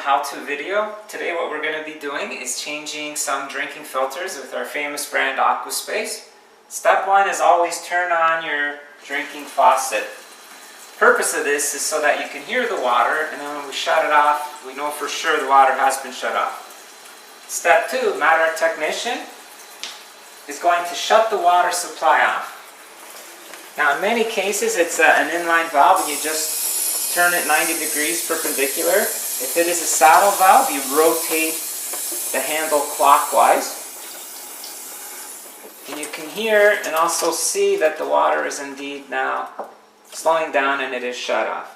how-to video. Today what we're going to be doing is changing some drinking filters with our famous brand Aquaspace. Step one is always turn on your drinking faucet. Purpose of this is so that you can hear the water, and then when we shut it off, we know for sure the water has been shut off. Step two, Matt, our technician, is going to shut the water supply off. Now in many cases it's an inline valve and you just turn it 90 degrees perpendicular. If it is a saddle valve, you rotate the handle clockwise. And you can hear and also see that the water is indeed now slowing down and it is shut off.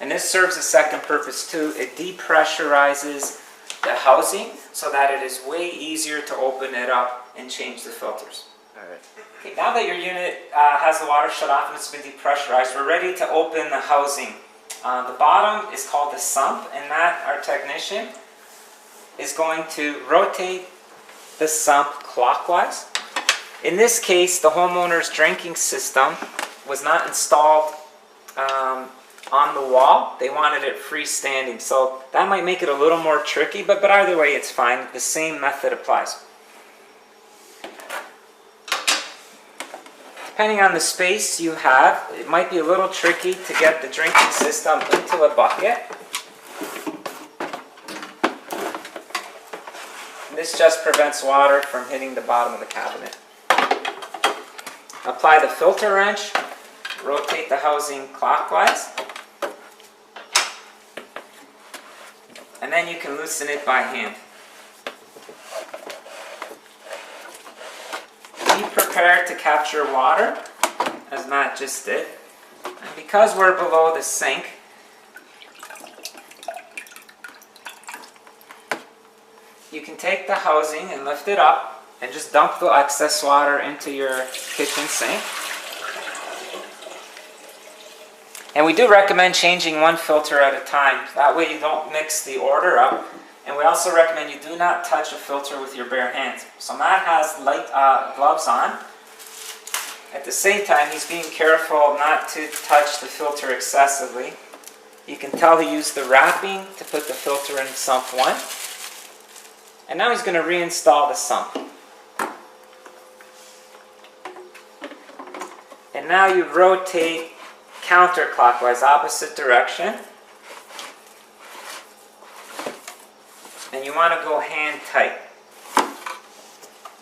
And this serves a second purpose too. It depressurizes the housing so that it is way easier to open it up and change the filters. Alright. Okay, now that your unit has the water shut off and it's been depressurized, we're ready to open the housing. The bottom is called the sump, and Matt, our technician, is going to rotate the sump clockwise. In this case, the homeowner's drinking system was not installed on the wall. They wanted it freestanding, so that might make it a little more tricky, but either way it's fine. The same method applies. Depending on the space you have, it might be a little tricky to get the drinking system into a bucket. And this just prevents water from hitting the bottom of the cabinet. Apply the filter wrench, rotate the housing clockwise, and then you can loosen it by hand. Be prepared to capture water, as Matt just did. And because we're below the sink, you can take the housing and lift it up and just dump the excess water into your kitchen sink. And we do recommend changing one filter at a time. That way you don't mix the order up. And we also recommend you do not touch a filter with your bare hands. So Matt has light gloves on. At the same time, he's being careful not to touch the filter excessively. You can tell he used the wrapping to put the filter in sump 1. And now he's going to reinstall the sump. And now you rotate counterclockwise, opposite direction. And you want to go hand tight.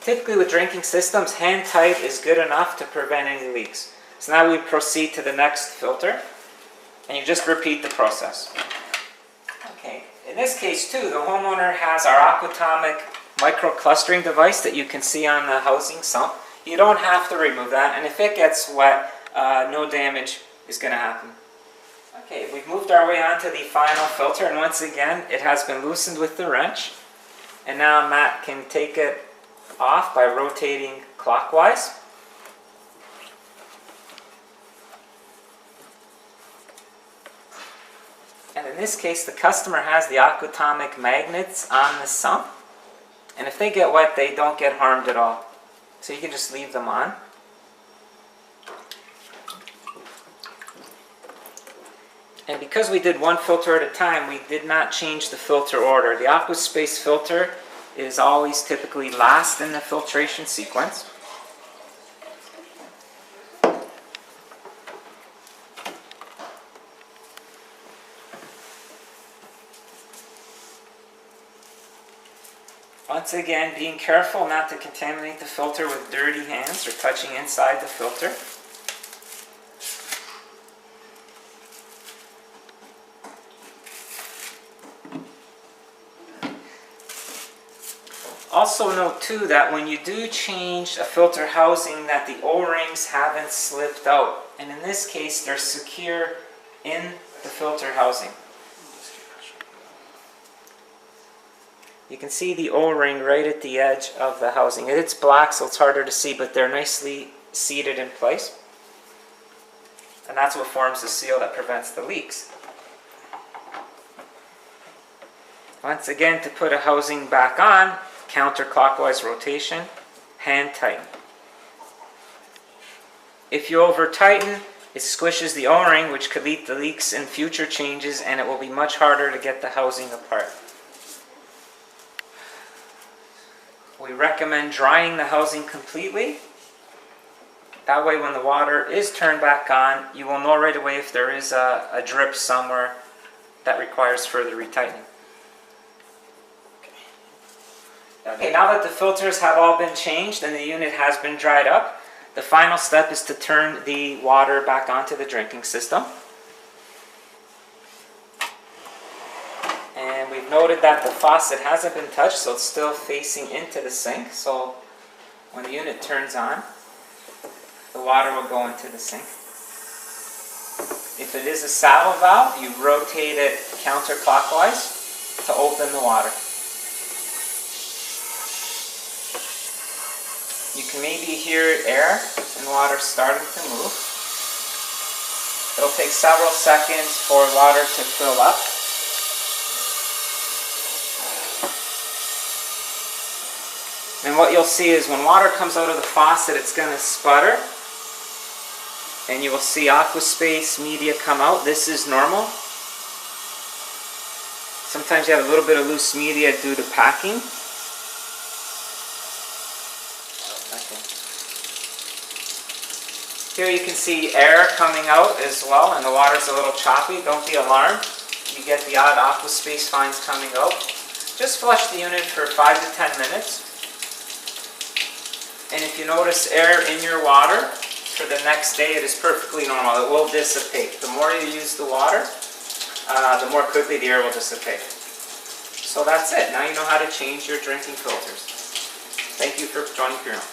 Typically with drinking systems, hand tight is good enough to prevent any leaks. So now we proceed to the next filter, and you just repeat the process. Okay, in this case too, the homeowner has our Aquatomic micro-clustering device that you can see on the housing sump. You don't have to remove that, and if it gets wet, no damage is going to happen. Okay, we've moved our way on to the final filter, and once again it has been loosened with the wrench. And now Matt can take it off by rotating clockwise. And in this case the customer has the Aquatomic magnets on the sump, and if they get wet they don't get harmed at all. So you can just leave them on. And because we did one filter at a time, we did not change the filter order. The Aquaspace filter is always typically last in the filtration sequence. Once again, being careful not to contaminate the filter with dirty hands or touching inside the filter. Also note too that when you do change a filter housing that the O-rings haven't slipped out. And in this case they're secure in the filter housing. You can see the O-ring right at the edge of the housing. It's black so it's harder to see, but they're nicely seated in place. And that's what forms the seal that prevents the leaks. Once again, to put a housing back on, counterclockwise rotation, hand tighten. If you over tighten, it squishes the O-ring, which could lead to leaks in future changes, and it will be much harder to get the housing apart. We recommend drying the housing completely. That way when the water is turned back on, you will know right away if there is a drip somewhere that requires further retightening. Okay, now that the filters have all been changed and the unit has been dried up, the final step is to turn the water back onto the drinking system. And we've noted that the faucet hasn't been touched, so it's still facing into the sink. So when the unit turns on, the water will go into the sink. If it is a saddle valve, you rotate it counterclockwise to open the water. You can maybe hear air and water starting to move. It'll take several seconds for water to fill up. And what you'll see is when water comes out of the faucet, it's going to sputter. And you will see Aquaspace media come out. This is normal. Sometimes you have a little bit of loose media due to packing. Here you can see air coming out as well, and the water's a little choppy. Don't be alarmed. You get the odd Aquaspace fines coming out. Just flush the unit for 5 to 10 minutes. And if you notice air in your water, for the next day it is perfectly normal. It will dissipate. The more you use the water, the more quickly the air will dissipate. So that's it. Now you know how to change your drinking filters. Thank you for joining Purahome.